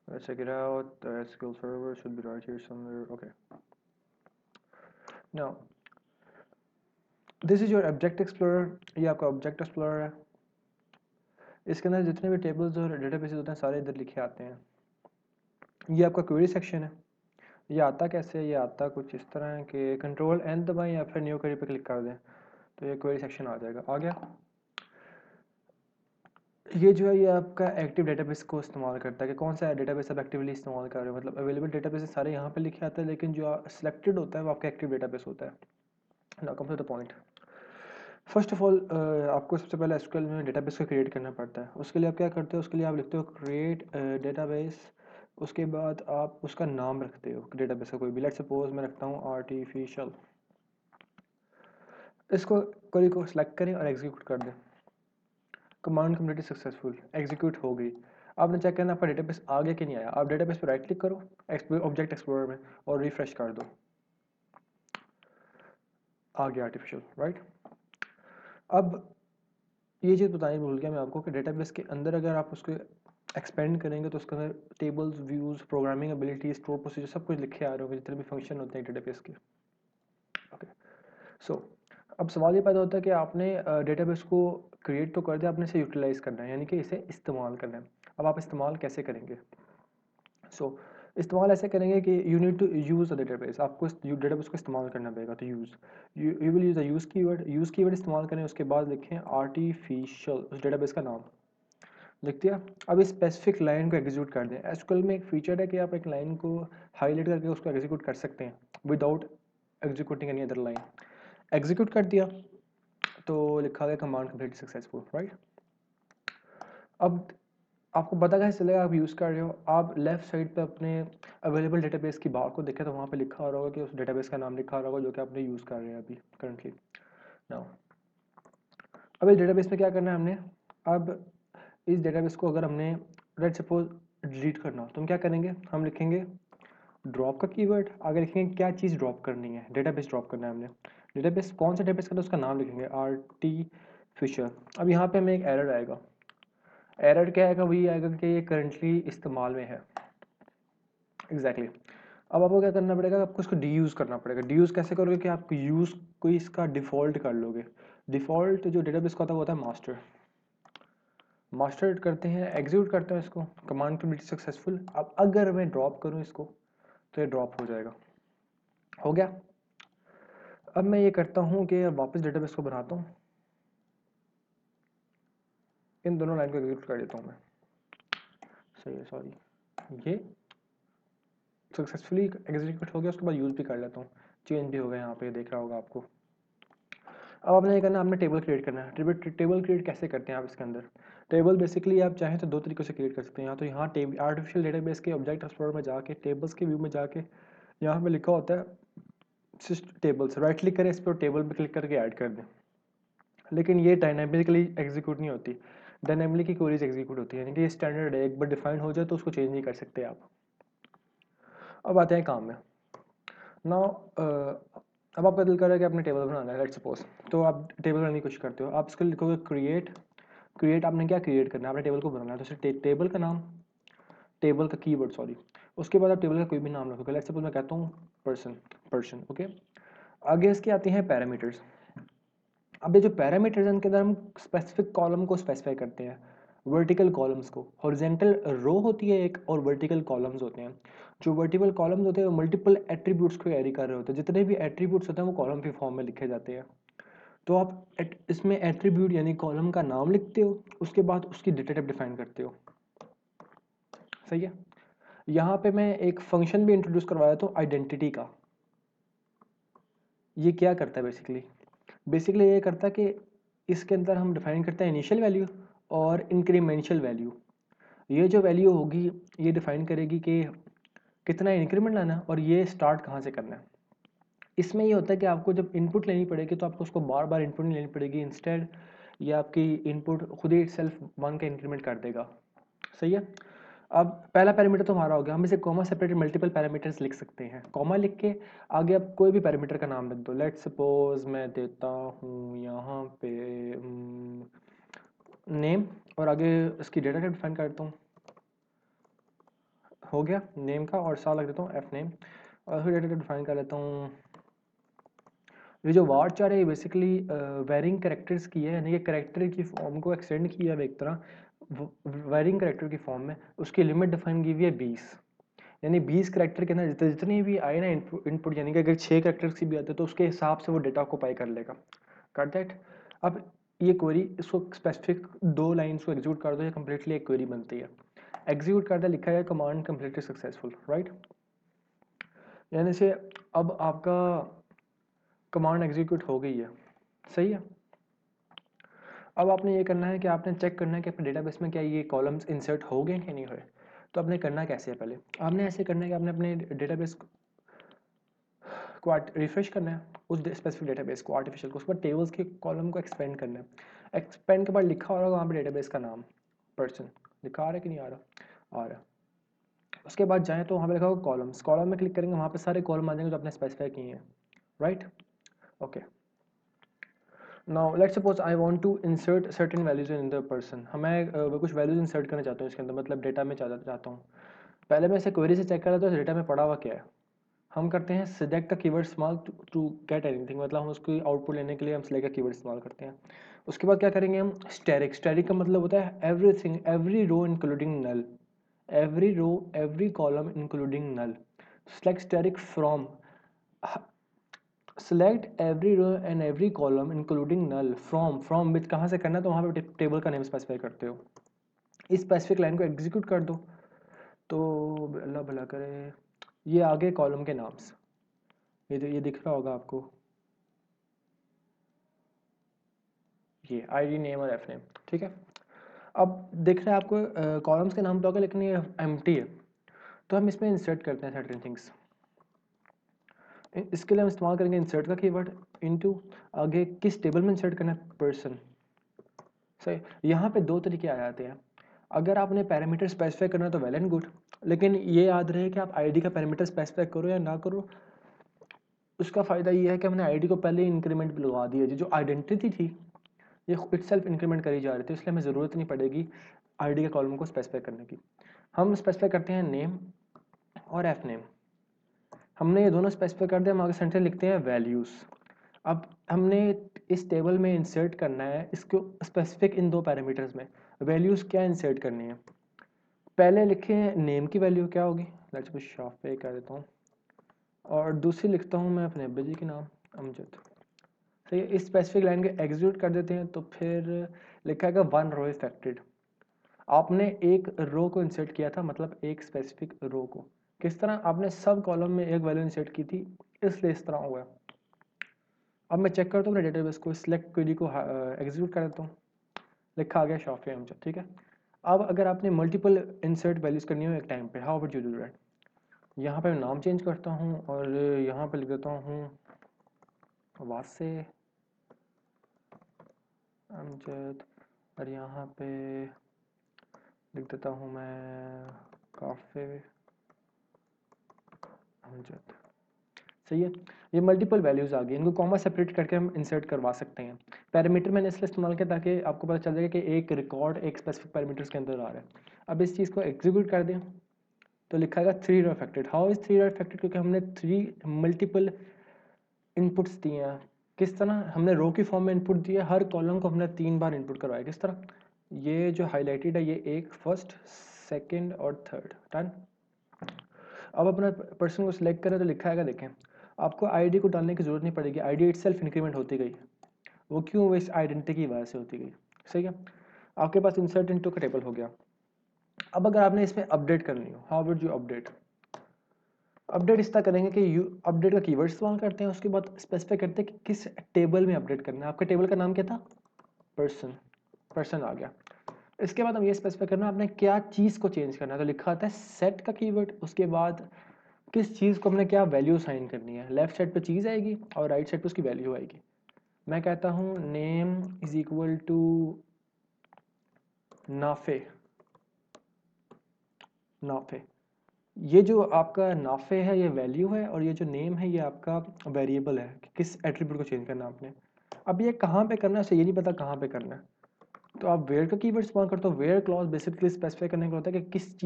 Let's check it out. The SQL server should be right here somewhere. Okay. Now, this is your object explorer. ये आपका object explorer है। इसके अंदर जितने भी टेबल्स और डेटाबेसेस होते हैं सारे इधर लिखे आते हैं। ये आपका क्वेरी सेक्शन है। ये आता कैसे है? ये आता कुछ इस तरह है कि कंट्रोल एन दबाएं या फिर न्यू क्वेरी पे क्लिक कर दें तो ये क्वेरी सेक्शन आ जाएगा। आ गया। ये जो है ये आपका एक्टिव डेटाबेस को इस्तेमाल करता है कि कौन सा डेटाबेस आप एक्टिवली इस्तेमाल कर रहे हो। मतलब अवेलेबल डेटाबेस सारे यहाँ पे लिखे आते हैं, लेकिन जो सिलेक्टेड होता है वो आपका एक्टिव डेटाबेस होता है। Now come to the point. First of all आपको सबसे पहले एसक्यूएल में डेटाबेस को क्रिएट करना पड़ता है। उसके लिए आप क्या करते हो? उसके लिए आप लिखते हो क्रिएट डेटाबेस। उसके बाद आप उसका नाम रखते हो डेटाबेस का कोई भी। लेट सपोज मैं रखता हूँ आर्टिफिशियल। इसको क्वेरी को सिलेक्ट करें और एग्जीक्यूट कर दें। कमांड कंप्लीटली सक्सेसफुल, एग्जीक्यूट हो गई। आपने चेक करना आपका डेटाबेस आ गया कि नहीं आया। आप डेटाबेस पे राइट क्लिक करो ऑब्जेक्ट एक्सप्लोरर में और रिफ्रेश कर दो। आ गया आर्टिफिशियल, राइट। अब ये चीज़ बतानी भूल गया मैं आपको कि डेटाबेस के अंदर अगर आप उसको एक्सपेंड करेंगे तो उसके अंदर tables, views, programming ability, store procedure सब कुछ लिखे आ रहे होंगे, जितने भी फंक्शन होते हैं डेटाबेस के। ओके। सो अब सवाल ये पैदा होता है कि आपने डेटाबेस को क्रिएट तो कर दिया, आपने इसे यूटिलाइज करना है, यानी कि इसे इस्तेमाल करना है। अब आप इस्तेमाल कैसे करेंगे? सो इस्तेमाल ऐसे करेंगे कि you need to use the database. आपको इस डेटाबेस को इस्तेमाल करना पड़ेगा। तो use, you will use the use keyword इस्तेमाल करें। उसके बाद लिखें आर्टिफिशियल, उस डेटाबेस का नाम लिख दिया। अब इस स्पेसिफिक लाइन को एग्जीक्यूट कर दें। एसक्यूएल में एक फीचर है कि आप एक लाइन को हाईलाइट करके उसको एग्जीक्यूट कर सकते हैं without executing any other line. Execute कर दिया तो लिखा गया कमांड कंप्लीट सक्सेसफुल, राइट। अब आपको पता कैसे चलेगा आप यूज़ कर रहे हो? आप लेफ्ट साइड पे अपने अवेलेबल डेटाबेस की बार को देखें तो वहाँ पे लिखा हो रहा होगा कि उस डेटाबेस का नाम लिखा हो रहा होगा जो कि आपने यूज़ कर रहे हैं अभी करंटली। नाउ अब इस डेटाबेस में क्या करना है हमने? अब इस डेटाबेस को अगर हमने लेट सपोज डिलीट करना हो तो हम क्या करेंगे? हम लिखेंगे ड्रॉप का कीवर्ड, आगे लिखेंगे क्या चीज़ ड्रॉप करनी है। डेटाबेस ड्रॉप करना है हमने। डेटाबेस कौन सा डेटाबेस करना है उसका नाम लिखेंगे आर्टिफिशियल। अब यहाँ पे हमें एक एरर आएगा। एरर क्या आएगा? वही आएगा कि ये करंटली इस्तेमाल में है। एग्जैक्टली अब आपको क्या करना पड़ेगा? आपको इसको डी यूज़ करना पड़ेगा। डी यूज़ कैसे करोगे कि आप यूज़ कोई इसका डिफ़ॉल्ट कर लोगे। डिफ़ॉल्ट जो डेटाबेस का होता है मास्टर। मास्टर करते हैं, एग्जीक्यूट करते हैं इसको, कमांड कंप्लीट सक्सेसफुल। अब अगर मैं ड्रॉप करूं इसको तो ये ड्रॉप हो जाएगा। हो गया। अब मैं ये करता हूं कि वापस डेटाबेस को बनाता हूं। इन दोनों लाइन को एग्जीक्यूट कर देता हूं मैं। सही है, सॉरी। ये सक्सेसफुली एग्जीक्यूट हो गया। उसके बाद यूज़ भी कर लेता हूँ। चेंज भी हो गया यहाँ पे, देख रहा होगा आपको। अब आपने ये करना है, आपने टेबल क्रिएट करना है। टेबल क्रिएट कैसे करते हैं आप इसके अंदर? टेबल बेसिकली आप चाहें तो दो तरीक़ों से क्रिएट कर सकते हैं। या तो यहाँ टेबल आर्टिफिशियल डेटाबेस के ऑब्जेक्ट एक्सप्लोरर में जाके टेबल्स के व्यू में जाके यहाँ पे लिखा होता है टेबल्स, राइट क्लिक करें इस पर, टेबल पे क्लिक करके ऐड कर दें। लेकिन ये डायनामिकली एग्जीक्यूट नहीं होती। डायनामिकली क्वेरीज एग्जीक्यूट होती है, यानी कि ये स्टैंडर्ड है, एक बार डिफाइन हो जाए तो उसको चेंज नहीं कर सकते आप। अब आते हैं काम में। नाउ अब आपका दिल कर रहा है कि आपने टेबल बनाना है, लेट्स सपोज। तो आप टेबल बनाने की कोशिश करते हो। आप इसको लिखोगे क्रिएट। क्रिएट आपने क्या क्रिएट करना है? आपने टेबल को बनाना है। तो टेबल का नाम, टेबल का कीवर्ड सॉरी, उसके बाद आप टेबल का कोई भी नाम रखोगे। लेट्स सपोज मैं कहता हूँ पर्सन, पर्सन, ओके। आगे इसके आते हैं पैरामीटर्स। अब ये जो पैरामीटर्स हैं इनके अंदर हम स्पेसिफिक कॉलम को स्पेसिफाई करते हैं, वर्टिकल कॉलम्स को। हॉरिजॉन्टल रो होती है एक और वर्टिकल कॉलम्स होते हैं। जो वर्टिकल कॉलम्स होते हैं वो मल्टीपल एट्रीब्यूट्स को कैरी कर रहे होते हैं। जितने भी एट्रीब्यूट्स होते हैं वो कॉलम के फॉर्म में लिखे जाते हैं। तो आप इसमें एट्रीब्यूट यानी कॉलम का नाम लिखते हो, उसके बाद उसकी डेटा टाइप डिफाइन करते हो। सही है। यहाँ पे मैं एक फंक्शन भी इंट्रोड्यूस करवाया तो आइडेंटिटी का। ये क्या करता है बेसिकली? बेसिकली ये करता है कि इसके अंदर हम डिफाइन करते हैं इनिशियल वैल्यू और इंक्रीमेंशियल वैल्यू। ये जो वैल्यू होगी ये डिफाइन करेगी कि कितना इंक्रीमेंट लाना है और ये स्टार्ट कहाँ से करना है। इसमें ये होता है कि आपको जब इनपुट लेनी पड़ेगी तो आपको उसको बार बार इनपुट नहीं लेनी पड़ेगी। इंस्टेड ये आपकी इनपुट खुद ही सेल्फ वन का इंक्रीमेंट कर देगा। सही है। अब पहला पैरामीटर तो हमारा हो गया। हम इसे कॉमा सेपरेटेड मल्टीपल पैरामीटर्स लिख सकते हैं। कॉमा लिख के आगे आप कोई भी पैरामीटर का नाम लिख दो। लेट्स सपोज मैं देता हूँ यहाँ पे नेम और आगे इसकी डेटा टाइप डिफाइन करता हूँ हो गया नेम का, और साल लग देता हूँ एफ नेम, और फिर डेटा डिफाइन कर लेता हूँ। ये जो वार चार है ये बेसिकली वेरिंग करेक्टर्स की है, यानी कि करेक्टर की फॉर्म को एक्सटेंड किया है एक तरह वेरिंग करेक्टर की फॉर्म में। उसकी लिमिट डिफाइन की हुई है 20, यानी 20 करेक्टर के अंदर जितनी भी आए ना इनपुट, यानी कि अगर 6 करेक्टर्स की भी आते तो उसके हिसाब से वो डेटा ऑक्यूपाई कर लेगा। कर दैट। अब ये क्वेरी, इसको स्पेसिफिक 2 लाइन्स को एग्जीक्यूट कर दो, ये कंप्लीटली एक क्वेरी बनती है। एग्जीक्यूट कर दिया, लिखा है कमांड कंप्लीटली सक्सेसफुल, राइट। यानी से अब आपका कमांड एग्जीक्यूट हो गई है, सही है। अब आपने ये करना है कि आपने चेक करना है कि अपने डेटाबेस में क्या ये कॉलम्स इंसर्ट हो गए कि नहीं हुए। तो आपने करना कैसे है, पहले आपने ऐसे करना है कि आपने अपने डेटाबेस को रिफ्रेश करना है, उस स्पेसिफिक डेटाबेस को आर्टिफिशियल को, उस पर टेबल्स के कॉलम को एक्सपेंड करना है। एक्सपेंड के बाद लिखा हो रहा है वहाँ पर डेटाबेस का नाम पर्सन, लिखा आ रहा है कि नहीं आ रहा, आ रहा है। उसके बाद जाएँ तो वहाँ पे लिखा होगा कॉलम्स, कॉलम में क्लिक करेंगे, वहाँ पे सारे कॉलम आ जाएंगे जो आपने स्पेसिफाई किए हैं, right. Okay, now let's suppose I want to insert certain values in the person. मैं कुछ वैल्यूज इंसर्ट करना चाहता हूँ इसके अंदर, मतलब डेटा में चाहता हूँ। पहले मैं इसे क्वेरी से चेक कर रहा था डेटा में पड़ा हुआ क्या है। हम करते हैं सिलेक्ट का कीवर्ड इस्तेमाल टू गेट एनीथिंग, मतलब हम उसकी आउटपुट लेने के लिए हम सिलेक्ट का कीवर्ड इस्तेमाल करते हैं। उसके बाद क्या करेंगे हम, स्टैटिक। स्टैटिक का मतलब होता है everything, every row including null, every row every column including null. Select static from, select every row and every column including null from which कहाँ से करना है, तो वहाँ पे टेबल का नेम स्पेसिफाई करते हो। इस स्पेसिफिक लाइन को एग्जीक्यूट कर दो तो अल्लाह भला करे ये आगे कॉलम के नाम्स, ये दिख रहा होगा आपको, ये आईडी नेम और एफ नेम, ठीक है। अब दिख रहा है आपको कॉलम्स के नाम तो होगा, लेकिन ये एम्प्टी है, तो हम इसमें इंसर्ट करते हैं सर्टेन थिंग्स। इसके लिए हम इस्तेमाल करेंगे इंसर्ट का कीवर्ड, इनटू आगे किस टेबल में इंसर्ट करना है, पर्सन। सही, यहाँ पे 2 तरीके आ जाते हैं। अगर आपने पैरामीटर स्पेसिफाई करना है तो वेल एंड गुड, लेकिन ये याद रहे कि आप आईडी का पैरामीटर स्पेसिफाई करो या ना करो, उसका फ़ायदा ये है कि हमने आईडी को पहले इंक्रीमेंट भी लगा दिया, जो आइडेंटिटी थी ये इटसेल्फ इंक्रीमेंट करी जा रही थी, इसलिए हमें ज़रूरत नहीं पड़ेगी आईडी के कॉलम को स्पेसिफाई करने की। हम स्पेसिफाई करते हैं नेम और एफ नेम। हमने ये दोनों स्पेसिफाई कर दिया, हम आगे सेंटर लिखते हैं वैल्यूज़। अब हमने इस टेबल में इंसर्ट करना है इसको स्पेसिफिक इन 2 पैरामीटर्स में, वैल्यूज़ क्या इंसर्ट करनी है। पहले लिखे नेम की वैल्यू क्या होगी, लेट्स सपोज शाफे कह देता हूँ, और दूसरी लिखता हूँ मैं अपने अब्बा जी के नाम अमजद। तो ये इस स्पेसिफिक लाइन को एग्जीक्यूट कर देते हैं, तो फिर लिखा है 1 रो इफेक्टेड। आपने एक रो को इंसर्ट किया था, मतलब एक स्पेसिफिक रो को। किस तरह, आपने सब कॉलम में एक वैल्यू इंसर्ट की थी, इसलिए इस तरह हुआ। अब मैं चेक करता हूँ अपने डेटाबेस को, सिलेक्ट क्वेरी को एग्जीक्यूट कर देता हूँ, लिखा आ गया शाफी अमजद, ठीक है। अब अगर आपने मल्टीपल इंसर्ट वैल्यूज करनी हो एक टाइम पे, how would you do that. यहाँ पे मैं नाम चेंज करता हूँ और यहाँ पे लिख देता हूँ वासे अमजद, और यहाँ पे लिख देता हूँ मैं काफे अमजद, सही है। ये मल्टीपल वैल्यूज आ गई, इनको कॉमा सेपरेट करके हम इंसर्ट करवा सकते हैं। पैरामीटर मैंने इसलिए इस्तेमाल किया ताकि आपको पता चल जाएगा कि एक रिकॉर्ड एक स्पेसिफिक पैरामीटर्स के अंदर आ रहा है। अब इस चीज़ को एग्जीक्यूट कर दें तो लिखा है 3 row affected. How is 3 row affected, क्योंकि हमने 3 मल्टीपल इनपुट्स दिए हैं। किस तरह, हमने रो की फॉर्म में इनपुट दिया, हर कॉलम को हमने 3 बार इनपुट करवाया। किस तरह, ये जो हाईलाइटेड है ये एक फर्स्ट, सेकंड और थर्ड, डन। अब अपना पर्सन को सिलेक्ट करें तो लिखा है, देखें आपको आईडी को डालने की जरूरत नहीं पड़ेगी, आईडी इटसेल्फ इंक्रीमेंट होती गई। वो क्यों, वो इस आइडेंटिटी की वजह से होती गई, सही है। आपके पास इंसर्ट इनटू का टेबल हो गया। अब अगर आपने इसमें अपडेट करनी हो, how would you update. Update इस तरह करेंगे कि यू अपडेट का कीवर्ड इस्तेमाल करते हैं, उसके बाद स्पेसिफाई करते हैं कि किस टेबल में अपडेट करना है। आपके टेबल का नाम क्या था, पर्सन, पर्सन आ गया। इसके बाद हम ये स्पेसिफाई करना है आपने क्या चीज़ को चेंज करना है, तो लिखा आता है सेट का कीवर्ड। उसके बाद किस चीज़ को हमने क्या वैल्यू साइन करनी है, लेफ्ट साइड पे चीज़ आएगी और राइट साइड पे उसकी वैल्यू आएगी। मैं कहता हूँ नेम इज इक्वल टू नाफे, नाफे। ये जो आपका नाफे है ये वैल्यू है, और ये जो नेम है ये आपका वेरिएबल है कि किस एट्रीब्यूट को चेंज करना है आपने। अब ये कहाँ पे करना है उसे ये नहीं पता कहाँ पे करना है, तो आप वेयर का कीवर्ड इस्तेमाल करते हो। वेयर क्लॉज बेसिकली स्पेसिफाई करने का होता है कि किस